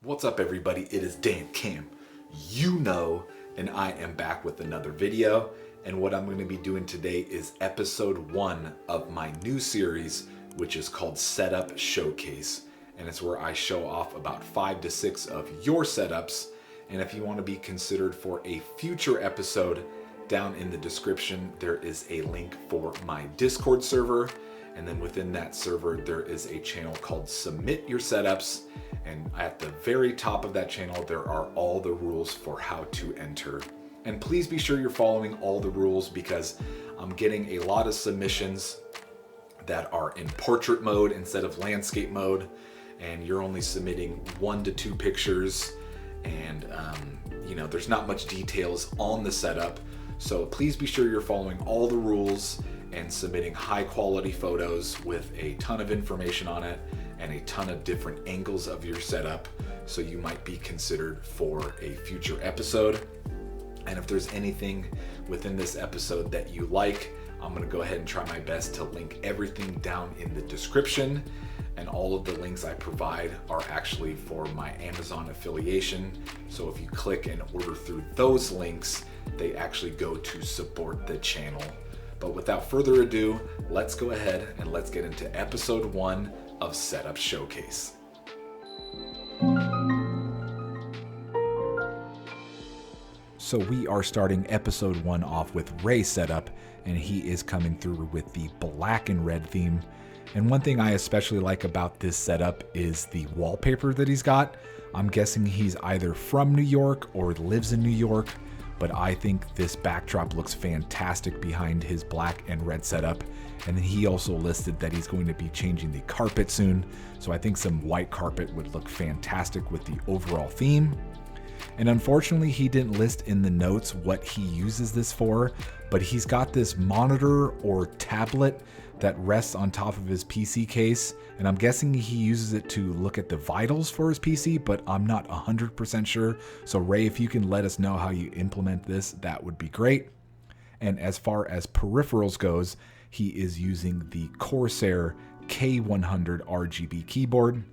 What's up everybody, it is Dankamyouknow, and I am back with another video. And what I'm going to be doing today is episode 1 of my new series, which is called Setup Showcase. And it's where I show off about 5 to 6 of your setups. And if you want to be considered for a future episode, down in the description there is a link for my Discord server. And then within that server, there is a channel called Submit Your Setups. And at the very top of that channel, there are all the rules for how to enter. And please be sure you're following all the rules because I'm getting a lot of submissions that are in portrait mode instead of landscape mode. And you're only submitting 1 to 2 pictures. And there's not much details on the setup. So please be sure you're following all the rules and submitting high quality photos with a ton of information on it and a ton of different angles of your setup, so you might be considered for a future episode. And if there's anything within this episode that you like, I'm gonna go ahead and try my best to link everything down in the description. And all of the links I provide are actually for my Amazon affiliation. So if you click and order through those links, they actually go to support the channel. But without further ado, let's go ahead and let's get into episode 1 of Setup Showcase. So we are starting episode 1 off with Ray's setup, and he is coming through with the black and red theme. And one thing I especially like about this setup is the wallpaper that he's got. I'm guessing he's either from New York or lives in New York, but I think this backdrop looks fantastic behind his black and red setup. And then he also listed that he's going to be changing the carpet soon, so I think some white carpet would look fantastic with the overall theme. And unfortunately, he didn't list in the notes what he uses this for, but he's got this monitor or tablet that rests on top of his PC case, and I'm guessing he uses it to look at the vitals for his PC, but I'm not 100% sure. So Ray, if you can let us know how you implement this, that would be great. And as far as peripherals goes, he is using the Corsair K100 RGB keyboard.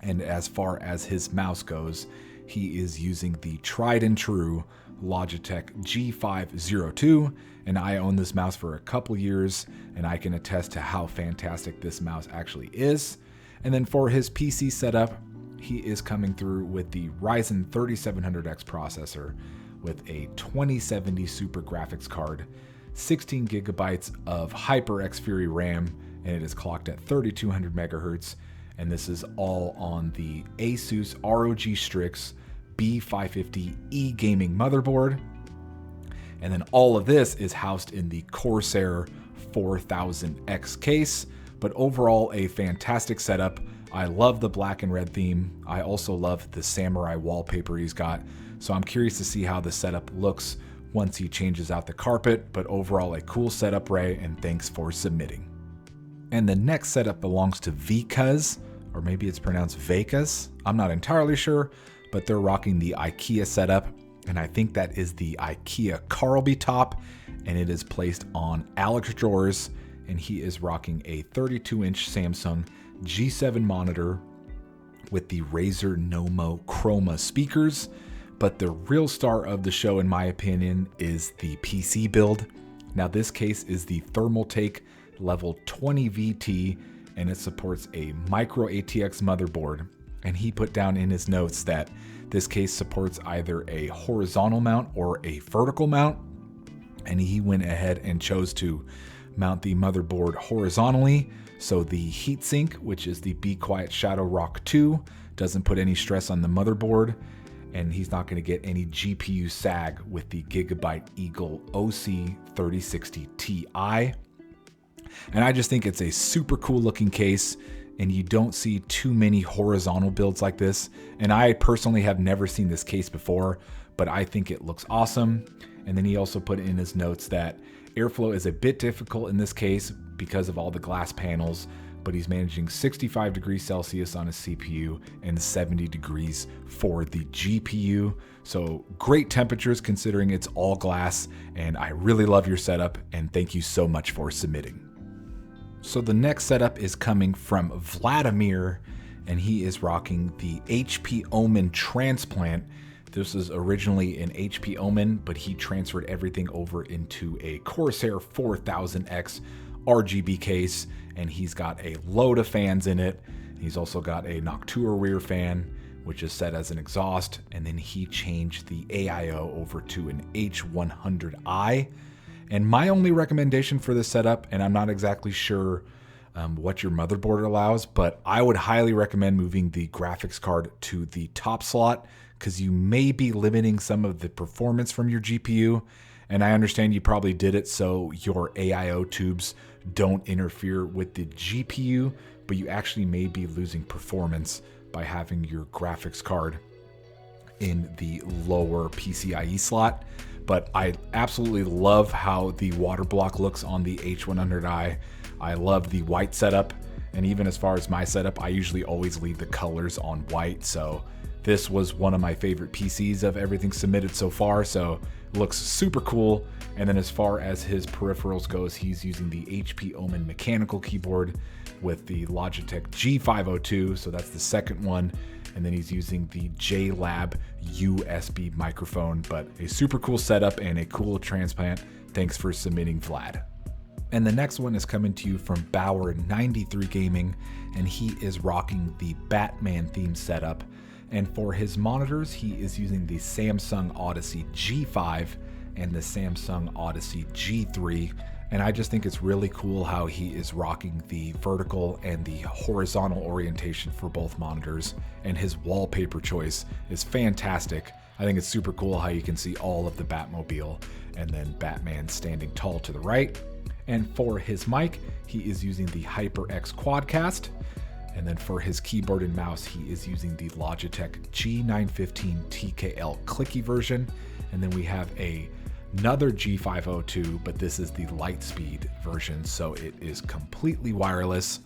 And as far as his mouse goes, he is using the tried and true Logitech G502, and I own this mouse for a couple years, and I can attest to how fantastic this mouse actually is. And then for his PC setup, he is coming through with the Ryzen 3700X processor with a 2070 Super graphics card, 16 gigabytes of HyperX Fury RAM, and it is clocked at 3200 megahertz. And this is all on the Asus ROG Strix B550E gaming motherboard. And then all of this is housed in the Corsair 4000X case. But overall, a fantastic setup. I love the black and red theme. I also love the samurai wallpaper he's got. So I'm curious to see how the setup looks once he changes out the carpet. But overall, a cool setup, Ray, and thanks for submitting. And the next setup belongs to Vikas, or maybe it's pronounced Vekuz. I'm not entirely sure, but they're rocking the IKEA setup. And I think that is the IKEA Carlby top, and it is placed on Alex drawers. And he is rocking a 32-inch Samsung G7 monitor with the Razer Nomo Chroma speakers. But the real star of the show, in my opinion, is the PC build. Now this case is the Thermaltake level 20 VT, and it supports a micro ATX motherboard. And he put down in his notes that this case supports either a horizontal mount or a vertical mount. And he went ahead and chose to mount the motherboard horizontally. So the heatsink, which is the Be Quiet Shadow Rock 2, doesn't put any stress on the motherboard. And he's not going to get any GPU sag with the Gigabyte Eagle OC 3060 Ti. And I just think it's a super cool looking case, and you don't see too many horizontal builds like this. And I personally have never seen this case before, but I think it looks awesome. And then he also put in his notes that airflow is a bit difficult in this case because of all the glass panels, but he's managing 65 degrees Celsius on his CPU and 70 degrees for the GPU. So great temperatures considering it's all glass, and I really love your setup, and thank you so much for submitting. So the next setup is coming from Vladimir, and he is rocking the HP Omen Transplant. This was originally an HP Omen, but he transferred everything over into a Corsair 4000X RGB case, and he's got a load of fans in it. He's also got a Noctua rear fan, which is set as an exhaust, and then he changed the AIO over to an H100i. And my only recommendation for this setup, and I'm not exactly sure what your motherboard allows, but I would highly recommend moving the graphics card to the top slot, because you may be limiting some of the performance from your GPU. And I understand you probably did it so your AIO tubes don't interfere with the GPU, but you actually may be losing performance by having your graphics card in the lower PCIe slot. But I absolutely love how the water block looks on the H100i. I love the white setup, and even as far as my setup, I usually always leave the colors on white. So this was one of my favorite PCs of everything submitted so far, so it looks super cool. And then as far as his peripherals goes, he's using the HP Omen mechanical keyboard with the Logitech G502, so that's the second one. And then he's using the JLab USB microphone, but a super cool setup and a cool transplant. Thanks for submitting, Vlad. And the next one is coming to you from Bauxr93 Gaming, and he is rocking the Batman theme setup. And for his monitors, he is using the Samsung Odyssey G5 and the Samsung Odyssey G3. And I just think it's really cool how he is rocking the vertical and the horizontal orientation for both monitors. And his wallpaper choice is fantastic. I think it's super cool how you can see all of the Batmobile and then Batman standing tall to the right. And for his mic, he is using the HyperX Quadcast. And then for his keyboard and mouse, he is using the Logitech G915 TKL clicky version. And then we have another G502, but this is the Lightspeed version, so it is completely wireless.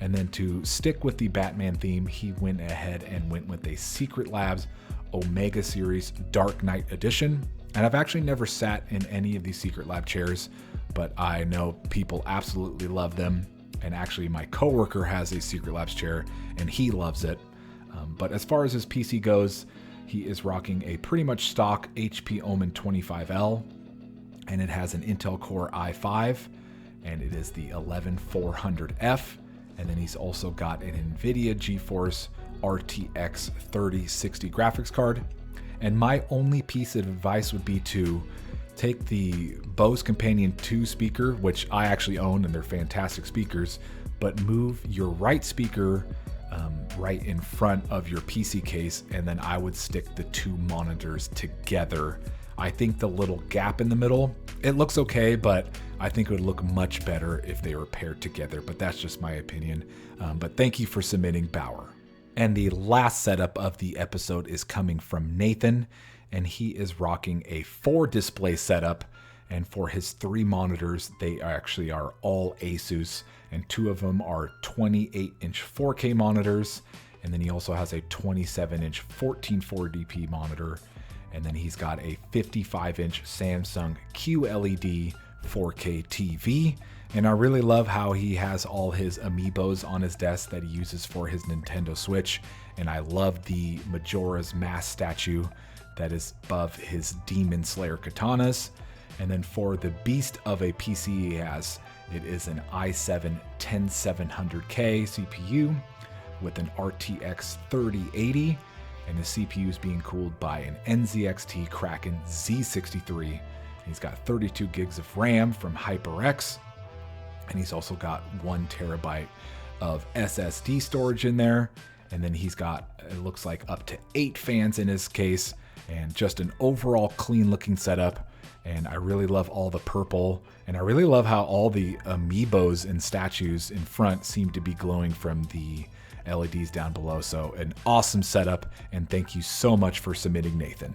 And then to stick with the Batman theme, he went ahead and went with a Secret Labs Omega Series Dark Knight Edition. And I've actually never sat in any of these Secret Lab chairs, but I know people absolutely love them. And actually my coworker has a Secret Labs chair and he loves it. But as far as his PC goes, he is rocking a pretty much stock HP Omen 25L, and it has an Intel Core i5, and it is the 11400F. And then he's also got an NVIDIA GeForce RTX 3060 graphics card. And my only piece of advice would be to take the Bose Companion 2 speaker, which I actually own, and they're fantastic speakers, but move your right speaker right in front of your PC case, and then I would stick the two monitors together. I think the little gap in the middle, it looks okay, but I think it would look much better if they were paired together, but that's just my opinion. But thank you for submitting, Bauxr. And the last setup of the episode is coming from Nathan, and he is rocking a 4-display setup. And for his 3 monitors, they actually are all Asus, and 2 of them are 28-inch 4K monitors. And then he also has a 27-inch 1440p monitor. And then he's got a 55-inch Samsung QLED 4K TV. And I really love how he has all his amiibos on his desk that he uses for his Nintendo Switch. And I love the Majora's Mask statue that is above his Demon Slayer katanas. And then for the beast of a PC he has, it is an i7 10700K CPU with an RTX 3080. And the CPU is being cooled by an NZXT Kraken Z63. He's got 32 gigs of RAM from HyperX. And he's also got 1 terabyte of SSD storage in there. And then he's got, it looks like, up to 8 fans in his case, and just an overall clean looking setup. And I really love all the purple, and I really love how all the amiibos and statues in front seem to be glowing from the LEDs down below. So an awesome setup, and thank you so much for submitting, Nathan.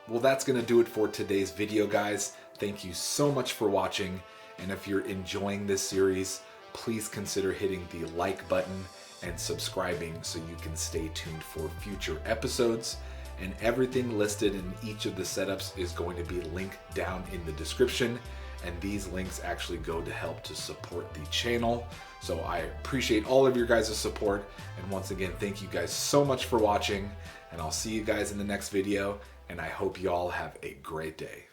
Well, that's gonna do it for today's video, guys. Thank you so much for watching, and if you're enjoying this series, please consider hitting the like button and subscribing so you can stay tuned for future episodes. And everything listed in each of the setups is going to be linked down in the description. and these links actually go to help to support the channel. So I appreciate all of your guys' support, and once again, thank you guys so much for watching, and I'll see you guys in the next video, and I hope y'all have a great day.